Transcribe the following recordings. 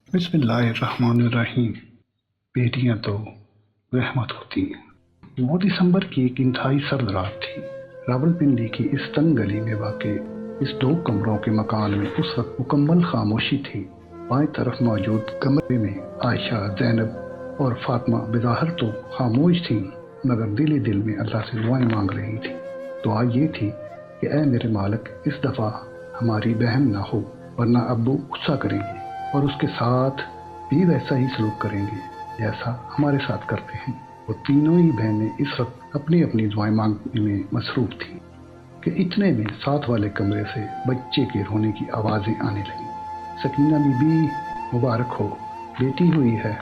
बिस्मिल्लाहिर्रहमानिर्रहीम। बेटियां तो रहमत होती हैं। 9 दिसंबर की एक इंतहाई सर्द रात थी। रावलपिंडी की इस तंग गली में वाक़ इस 2 कमरों के मकान में उस वक्त मुकम्मल खामोशी थी। बाएं तरफ मौजूद कमरे में आयशा, ज़ैनब और फातिमा बज़ाहिर तो खामोश थीं, मगर दिल ही दिल में अल्लाह से दुआएं मांग रही थी। दुआ ये थी कि ऐ मेरे मालिक, इस दफ़ा हमारी बहन ना हो, वरना अब्बू गुस्सा करेंगे और उसके साथ भी वैसा ही सलूक करेंगे जैसा हमारे साथ करते हैं। वो तीनों ही बहनें इस वक्त अपनी अपनी दुआएं मांगने में मसरूफ थीं कि इतने में साथ वाले कमरे से बच्चे के रोने की आवाज़ें आने लगीं। सकीना बीबी, मुबारक हो, बेटी हुई है।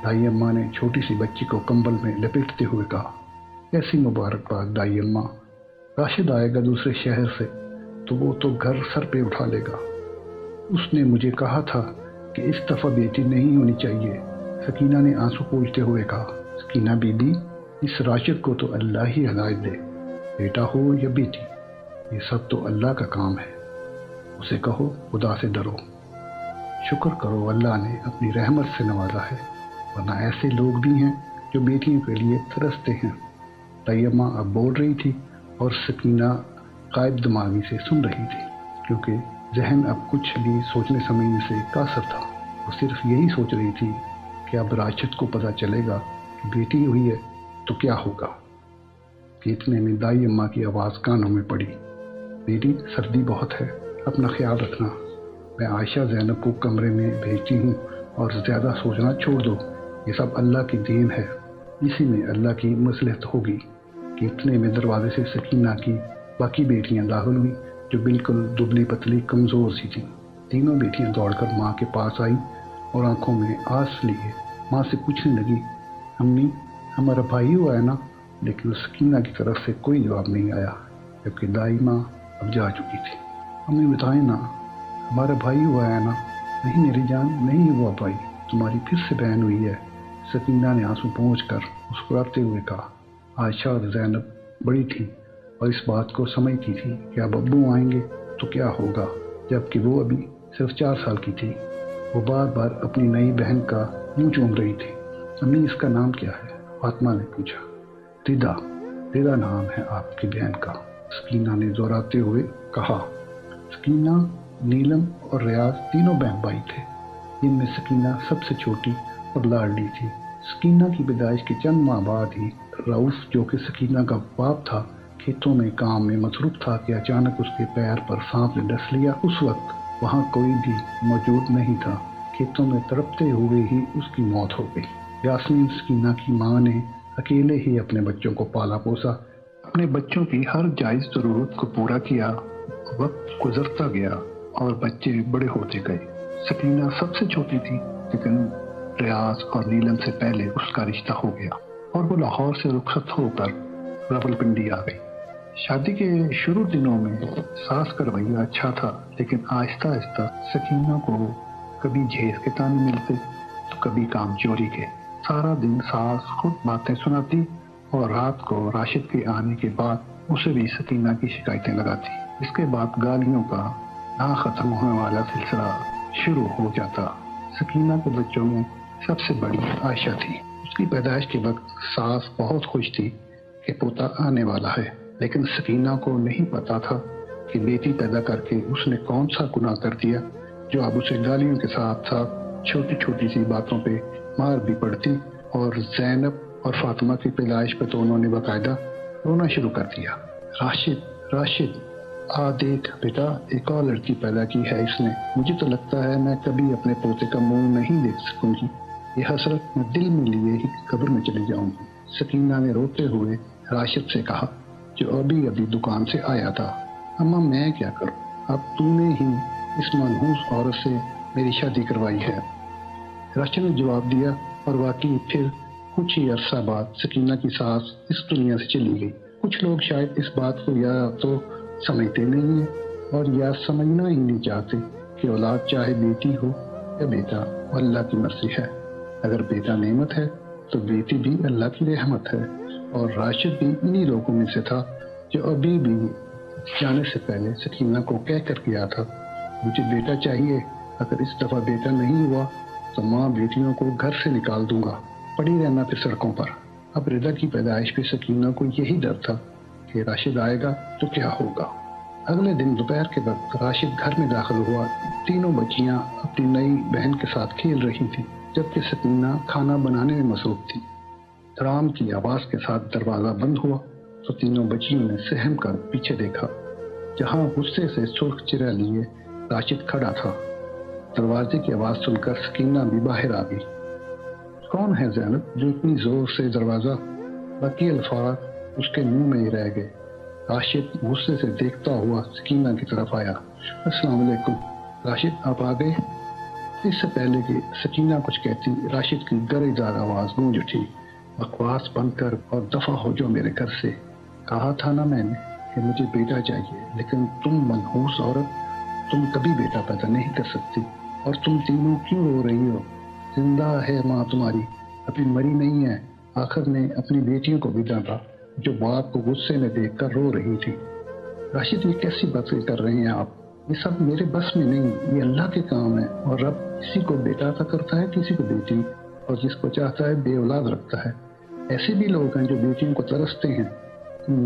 दाई अम्मा ने छोटी सी बच्ची को कंबल में लपेटते हुए कहा। कैसी मुबारकबाद दाई अम्मा, राशिद आएगा दूसरे शहर से तो वो तो घर सर पे उठा लेगा। उसने मुझे कहा था कि इस दफ़ा बेटी नहीं होनी चाहिए। सकीना ने आंसू पोंछते हुए कहा। सकीना बीबी, इस राशिद को तो अल्लाह ही हिदायत दे, बेटा हो या बेटी, ये सब तो अल्लाह का काम है। उसे कहो खुदा से डरो। शुक्र करो अल्लाह ने अपनी रहमत से नवाजा है, वरना ऐसे लोग भी हैं जो बेटियों के लिए तरसते हैं। तैयम्मा अब बोल रही थी और सकीना गायब दिमागी से सुन रही थी, क्योंकि जहन अब कुछ भी सोचने समझने से कासर था। वो सिर्फ यही सोच रही थी कि अब राशिद को पता चलेगा कि बेटी हुई है तो क्या होगा। कि इतने में दाई अम्मा की आवाज़ कानों में पड़ी। बेटी, सर्दी बहुत है, अपना ख्याल रखना। मैं आयशा ज़ैनब को कमरे में भेजती हूँ और ज़्यादा सोचना छोड़ दो। ये सब अल्लाह की देन है, इसी में अल्लाह की मसलहत होगी। कि इतने में दरवाजे से सकीना की बाकी बेटियां दाखिल हुई, जो बिल्कुल दुबली पतली कमज़ोर सी थीं। तीनों बेटियां दौड़कर माँ के पास आईं और आंखों में आंस लिए माँ से पूछने लगी, अम्मी, हमारा भाई हुआ है ना? लेकिन सकीना की तरफ से कोई जवाब नहीं आया, जबकि दाई माँ अब जा चुकी थी। अम्मी बताएं ना, हमारा भाई हुआ है ना? नहीं मेरी जान, नहीं हुआ भाई, तुम्हारी फिर से बहन हुई है। सकीना ने आंसू पोंछकर मुस्कुराते हुए कहा। आयशा और ज़ैनब बड़ी थीं और इस बात को समझती थी कि अब अब्बू आएंगे तो क्या होगा, जबकि वो अभी सिर्फ 4 साल की थी। वो बार बार अपनी नई बहन का मुंह चूम रही थी। अम्मी, इसका नाम क्या है? फातिमा ने पूछा। रिदा, रिदा नाम है आपकी बहन का, सकीना ने दोहराते हुए कहा। सकीना, नीलम और रियाज तीनों बहन भाई थे, जिनमें सकीना सबसे छोटी और लाडली थी। सकीना की पैदाइश के चंद माह बाद ही रऊफ, जो कि सकीना का बाप था, खेतों में काम में मसरूफ था कि अचानक उसके पैर पर सांप ने डस लिया। उस वक्त वहाँ कोई भी मौजूद नहीं था। खेतों में तड़पते हुए ही उसकी मौत हो गई। यास्मीन, सकीना की माँ, ने अकेले ही अपने बच्चों को पाला पोसा, अपने बच्चों की हर जायज़ ज़रूरत को पूरा किया। वक्त गुजरता गया और बच्चे बड़े होते गए। सकीना सबसे छोटी थी, लेकिन रियाज और नीलम से पहले उसका रिश्ता हो गया और वो लाहौर से रुखसत होकर रावलपिंडी आ गई। शादी के शुरू दिनों में सास का रवैया अच्छा था, लेकिन आहिस्ता आहिस्ता सकीना को कभी झेस के ताने मिलते तो कभी काम चोरी के। सारा दिन सास खुद बातें सुनाती और रात को राशिद के आने के बाद उसे भी सकीना की शिकायतें लगाती। इसके बाद गालियों का ना खत्म होने वाला सिलसिला शुरू हो जाता। सकीना के बच्चों में सबसे बड़ी आयशा थी। उसकी पैदाइश के वक्त सास बहुत खुश थी कि पोता आने वाला है, लेकिन सकीना को नहीं पता था कि बेटी पैदा करके उसने कौन सा गुनाह कर दिया, जो अब उसे गालियों के साथ साथ छोटी छोटी सी बातों पे मार भी पड़ती। और ज़ैनब और फातिमा की पैदाइश पर तो उन्होंने बाकायदा रोना शुरू कर दिया। राशिद, राशिद, आ देख बेटा, एक और लड़की पैदा की है इसने। मुझे तो लगता है मैं कभी अपने पोते का मुंह नहीं देख सकूंगी। ये हसरत मैं दिल में लिए ही कब्र में चली जाऊंगी। सकीना ने रोते हुए राशिद से कहा, जो अभी अभी दुकान से आया था। अम्मा, मैं क्या करूं, अब तूने ही इस मनहूस औरत से मेरी शादी करवाई है। राशिद ने जवाब दिया और वाकई फिर कुछ ही अरसा बाद सकीना की सास इस दुनिया से चली गई। कुछ लोग शायद इस बात को या तो समझते नहीं हैं और या समझना ही नहीं चाहते कि औलाद चाहे बेटी हो या बेटा, अल्लाह की मर्जी है। अगर बेटा नेमत है तो बेटी भी अल्लाह की रहमत है। और राशिद भी इन्हीं लोगों में से था जो अभी भी जाने से पहले सकीना को कह कर गया था, मुझे बेटा चाहिए, अगर इस दफ़ा बेटा नहीं हुआ तो माँ बेटियों को घर से निकाल दूंगा, पड़ी रहना फिर सड़कों पर। अब रिदा की पैदाइश पे सकीना को यही डर था कि राशिद आएगा तो क्या होगा। अगले दिन दोपहर के वक्त राशिद घर में दाखिल हुआ। तीनों बच्चियां अपनी नई बहन के साथ खेल रही थी, जबकि सकीना खाना बनाने में मसरूफ थी। धड़ाम की आवाज के साथ दरवाजा बंद हुआ तो तीनों बच्चियों ने सहम कर पीछे देखा, जहां गुस्से से सुर्ख चेहरा लिए राशिद खड़ा था। दरवाजे की आवाज सुनकर सकीना भी बाहर आ गई। कौन है ज़ैनब जो इतनी जोर से दरवाजा? बाकी अल्फाज उसके मुंह में ही रह गए। राशिद गुस्से से देखता हुआ सकीना की तरफ आया। अस्सलाम वालेकुम। राशिद, आप आ गए? इससे पहले कि सकीना कुछ कहती, राशिद की गरेदार आवाज गूंज उठी। बकवास बंद कर और दफा हो जो मेरे घर से। कहा था ना मैंने कि मुझे बेटा चाहिए, लेकिन तुम मनहूस औरत, तुम कभी बेटा पैदा नहीं कर सकती। और तुम तीनों क्यों रो रही हो? जिंदा है माँ तुम्हारी, अभी मरी नहीं है। आखिर ने अपनी बेटियों को भी डांटा, जो बाप को गुस्से में देखकर रो रही थी। राशिद, ये कैसी बातें कर रहे हैं आप? ये सब मेरे बस में नहीं, ये अल्लाह के काम है। और रब किसी को बेटा अता करता है, किसी को बेटी, और जिसको चाहता है बेऔलाद रखता है। ऐसे भी लोग हैं जो बेटियों को तरसते हैं।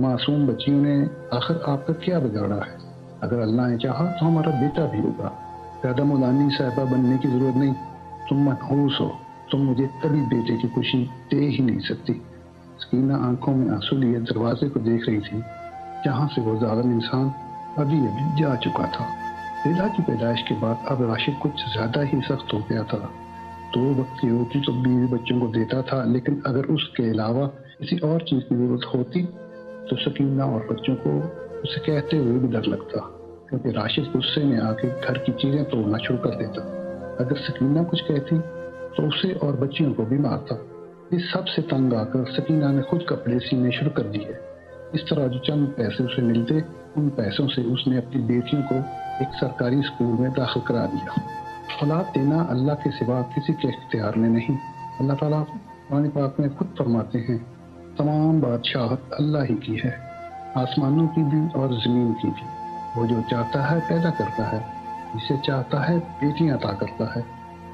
मासूम बच्चियों ने आखिर आपका क्या बिगाड़ा है? अगर अल्लाह ने चाहा तो हमारा बेटा भी होगा। ज्यादा मौलानी साहिबा बनने की जरूरत नहीं। तुम मनहूस हो, तुम मुझे कभी बेटे की खुशी दे ही नहीं सकती। सकीना आंखों में आंसू लिए दरवाजे को देख रही थी, जहां से वो जालिम इंसान अभी अभी जा चुका था। रिदा की पैदाइश के बाद अब राशिद कुछ ज्यादा ही सख्त हो गया था। 2 वक्त की रोटी तो बीवी बच्चों को देता था, लेकिन अगर उसके अलावा किसी और चीज की जरूरत होती तो सकीना और बच्चों को उसे कहते हुए भी डर लगता, क्योंकि राशिद गुस्से में आके घर की चीजें तोड़ना शुरू कर देता। अगर सकीना कुछ कहती तो उसे और बच्चियों को भी मारता। इस सब से तंग आकर सकीना ने खुद कपड़े सीने शुरू कर दिए। इस तरह जो चंद पैसे उसे मिलते, उन पैसों से उसने अपनी बेटियों को एक सरकारी स्कूल में दाखिल करा दिया। औलाद देना अल्लाह के सिवा किसी के इख्तियार में नहीं। अल्लाह ताला कुरान पाक में खुद फरमाते हैं, तमाम बादशाहत अल्लाह ही की है, आसमानों की भी और ज़मीन की भी। वो जो चाहता है पैदा करता है, जिसे चाहता है बेटियां अता करता है,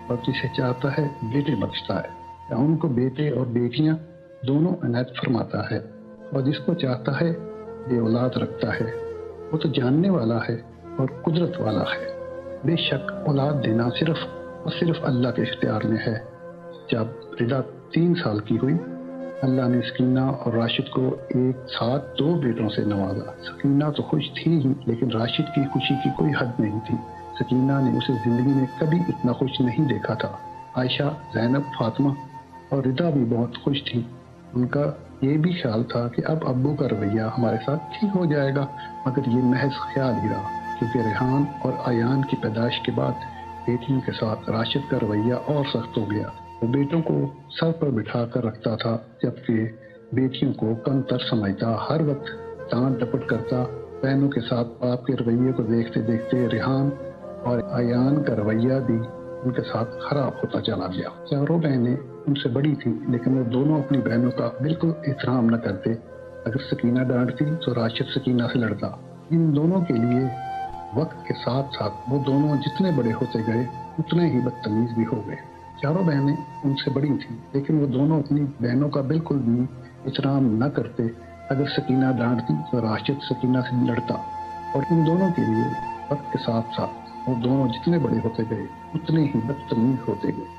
और जिसे चाहता है बेटे बख्शता है, या उनको बेटे और बेटियां दोनों अनायत फरमाता है, और जिसको चाहता है बेऔलाद रखता है। वो तो जानने वाला है और कुदरत वाला है। बेशक औलाद देना सिर्फ और सिर्फ अल्लाह के इख्तियार में है। जब रिदा 3 साल की हुई, अल्लाह ने सकीना और राशिद को एक साथ 2 बेटों से नवाजा। सकीना तो खुश थी ही, लेकिन राशिद की खुशी की कोई हद नहीं थी। सकीना ने उसे जिंदगी में कभी इतना खुश नहीं देखा था। आयशा, ज़ैनब, फातिमा और रिदा भी बहुत खुश थी। उनका ये भी ख्याल था कि अब अब्बू का रवैया हमारे साथ ठीक हो जाएगा, मगर ये महज ख्याल ही रहा, क्योंकि रेहान और आयान की पैदाइश के बाद बेटियों के साथ राशिद का रवैया और सख्त हो गया। वो बेटों को सर पर बिठा कर रखता था, जबकि बेटियों को कमतर समझता, हर वक्त डांट डपट करता। बहनों के साथ बाप के रवैये को देखते देखते रेहान और आयान का रवैया भी उनके साथ खराब होता चला गया। चारों बहनें उनसे बड़ी थीं, लेकिन वो दोनों अपनी बहनों का बिल्कुल एहतराम न करते। अगर सकीना डांटती तो राशिद सकीना से लड़ता। इन दोनों के लिए वक्त के साथ साथ वो दोनों जितने बड़े होते गए, उतने ही बदतमीज भी हो गए। चारों बहनें उनसे बड़ी थीं, लेकिन वो दोनों अपनी बहनों का बिल्कुल भी एहतराम न करते। अगर सकीना डांटती तो राशिद सकीना से लड़ता, और इन दोनों के लिए वक्त के साथ साथ वो दोनों जितने बड़े होते गए, उतने ही बदतमीज होते गए।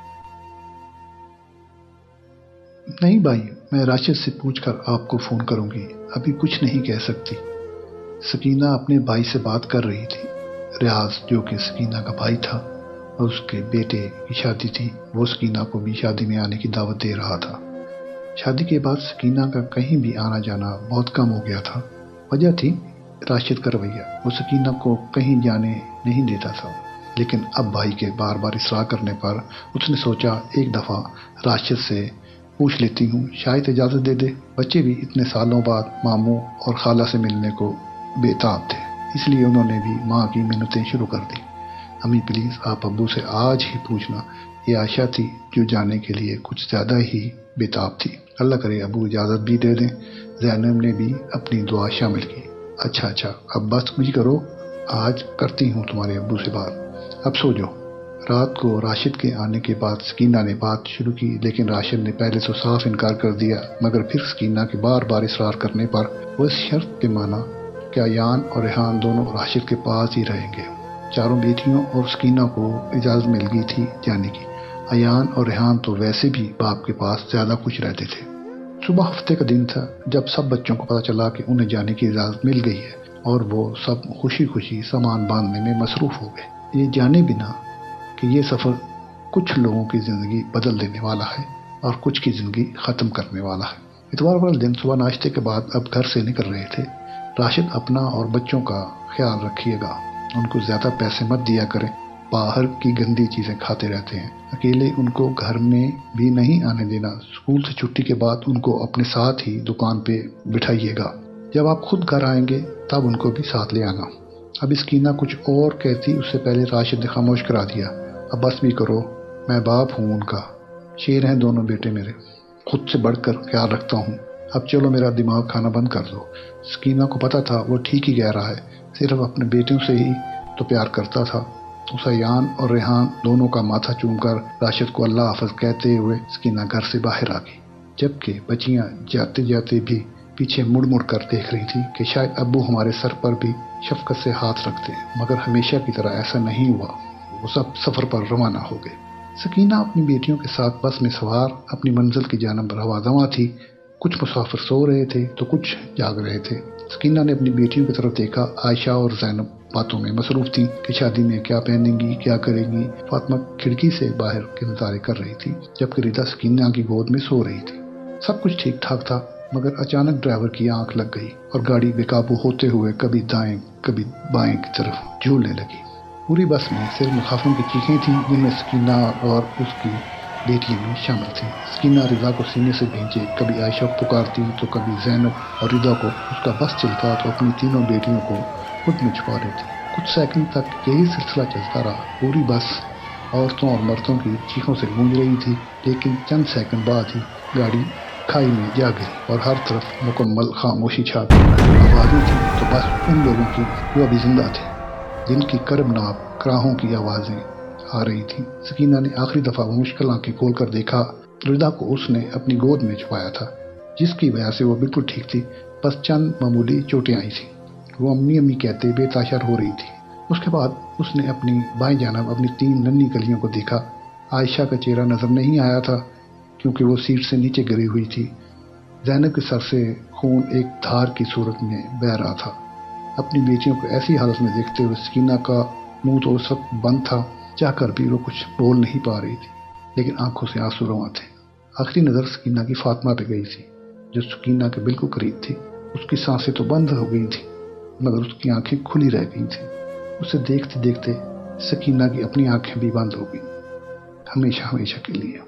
नहीं भाई, मैं राशिद से पूछकर आपको फ़ोन करूंगी, अभी कुछ नहीं कह सकती। सकीना अपने भाई से बात कर रही थी। रियाज, जो कि सकीना का भाई था और उसके बेटे की शादी थी, वो सकीना को भी शादी में आने की दावत दे रहा था। शादी के बाद सकीना का कहीं भी आना जाना बहुत कम हो गया था। वजह थी राशिद का रवैया। वो सकीना को कहीं जाने नहीं देता था, लेकिन अब भाई के बार बार इसरार करने पर उसने सोचा एक दफ़ा राशिद से पूछ लेती हूँ, शायद इजाज़त दे दे। बच्चे भी इतने सालों बाद मामू और खाला से मिलने को बेताब थे, इसलिए उन्होंने भी माँ की मिन्नतें शुरू कर दी। अम्मी प्लीज़ आप अब्बू से आज ही पूछना। ये आयशा थी जो जाने के लिए कुछ ज़्यादा ही बेताब थी। अल्लाह करे अब्बू इजाज़त भी दे दें। ज़ैनब ने भी अपनी दुआ शामिल की। अच्छा, अब बस मुझे करो, आज करती हूँ तुम्हारे अब्बू से बात, अब सो जाओ। رات کو راشد کے آنے کے بعد سکینہ نے بات شروع کی، لیکن راشد نے پہلے تو صاف انکار کر دیا، مگر پھر سکینہ کے بار بار اصرار کرنے پر وہ اس شرط پہ مانا کہ ایان اور ریحان دونوں راشد کے پاس ہی رہیں گے۔ چاروں بیٹیوں اور سکینہ کو اجازت مل گئی تھی جانے کی۔ ایان اور ریحان تو ویسے بھی باپ کے پاس زیادہ کچھ رہتے تھے۔ صبح ہفتے کا دن تھا جب سب بچوں کو پتہ چلا کہ انہیں جانے کی اجازت مل گئی ہے، اور وہ سب خوشی خوشی سامان باندھنے میں مصروف ہو گئے، یہ جانے بنا کہ یہ سفر کچھ لوگوں کی زندگی بدل دینے والا ہے اور کچھ کی زندگی ختم کرنے والا ہے۔ اتوار والے دن صبح ناشتے کے بعد اب گھر سے نکل رہے تھے۔ راشد اپنا اور بچوں کا خیال رکھیے گا، ان کو زیادہ پیسے مت دیا کریں، باہر کی گندی چیزیں کھاتے رہتے ہیں، اکیلے ان کو گھر میں بھی نہیں آنے دینا، اسکول سے چھٹی کے بعد ان کو اپنے ساتھ ہی دکان پہ بٹھائیے گا، جب آپ خود گھر آئیں گے تب ان کو بھی ساتھ لے آنا۔ اب سکینہ کچھ اور کہتی اس سے پہلے راشد نے خاموش کرا دیا۔ اب بس بھی کرو، میں باپ ہوں ان کا، شیر ہیں دونوں بیٹے میرے، خود سے بڑھ کر خیال رکھتا ہوں، اب چلو میرا دماغ کھانا بند کر دو۔ سکینہ کو پتا تھا وہ ٹھیک ہی کہہ رہا ہے، صرف اپنے بیٹوں سے ہی تو پیار کرتا تھا۔ اس ایان اور ریحان دونوں کا ماتھا چوم کر راشد کو اللہ حافظ کہتے ہوئے سکینہ گھر سے باہر آ گئی، جبکہ بچیاں جاتے جاتے بھی پیچھے مڑ مڑ کر دیکھ رہی تھی کہ شاید ابو ہمارے سر پر بھی شفقت سے ہاتھ رکھتے، مگر ہمیشہ کی طرح ایسا نہیں ہوا۔ وہ سب سفر پر روانہ ہو گئے۔ سکینہ اپنی بیٹیوں کے ساتھ بس میں سوار اپنی منزل کی جانب رواں دواں تھی۔ کچھ مسافر سو رہے تھے تو کچھ جاگ رہے تھے۔ سکینہ نے اپنی بیٹیوں کی طرف دیکھا، عائشہ اور زینب باتوں میں مصروف تھیں کہ شادی میں کیا پہنیں گی، کیا کریں گی۔ فاطمہ کھڑکی سے باہر کے نظارے کر رہی تھی، جبکہ ردا سکینہ کی گود میں سو رہی تھی۔ سب کچھ ٹھیک ٹھاک تھا، مگر اچانک ڈرائیور کی آنکھ لگ گئی اور گاڑی بے قابو ہوتے ہوئے کبھی دائیں کبھی بائیں کی طرف جھولنے لگی۔ پوری بس میں صرف مسافروں کی چیخیں تھیں، جن میں سکینہ اور اس کی بیٹیاں بھی شامل تھیں۔ سکینہ رضا کو سینے سے بھینچے کبھی عائشہ کو پکارتی تو کبھی زینب اور رضا کو۔ اس کا بس چلتا تو اپنی تینوں بیٹیوں کو خود میں چھپا رہی تھی۔ کچھ سیکنڈ تک یہی سلسلہ چلتا رہا۔ پوری بس عورتوں اور مردوں کی چیخوں سے گونج رہی تھی، لیکن چند سیکنڈ بعد ہی گاڑی کھائی میں جا گئی اور ہر طرف مکمل خاموشی چھا گئی۔ آوازیں تھیں تو بس ان لوگوں کی جو ابھی زندہ تھے، جن کی کربناک کراہوں کی آوازیں آ رہی تھیں۔ سکینہ نے آخری دفعہ وہ مشکل آنکھیں کھول کر دیکھا۔ ردا کو اس نے اپنی گود میں چھپایا تھا، جس کی وجہ سے وہ بالکل ٹھیک تھی، بس چند معمولی چوٹیں آئی تھیں۔ وہ امی امی کہتے بے تاشر ہو رہی تھی۔ اس کے بعد اس نے اپنی بائیں جانب اپنی تین ننھی کلیوں کو دیکھا۔ عائشہ کا چہرہ نظر نہیں آیا تھا کیونکہ وہ سیٹ سے نیچے گری ہوئی تھی۔ زینب کے سر سے خون ایک دھار کی صورت میں بہہ رہا تھا۔ اپنی بیٹیوں کو ایسی حالت میں دیکھتے ہوئے سکینہ کا منہ تو اس وقت بند تھا، چاہ کر بھی وہ کچھ بول نہیں پا رہی تھی، لیکن آنکھوں سے آنسو رواں تھے۔ آخری نظر سکینہ کی فاطمہ پہ گئی تھی، جو سکینہ کے بالکل قریب تھی۔ اس کی سانسیں تو بند ہو گئی تھیں، مگر اس کی آنکھیں کھلی رہ گئی تھیں۔ اسے دیکھتے دیکھتے سکینہ کی اپنی آنکھیں بھی بند ہو گئیں، ہمیشہ ہمیشہ کے لیے۔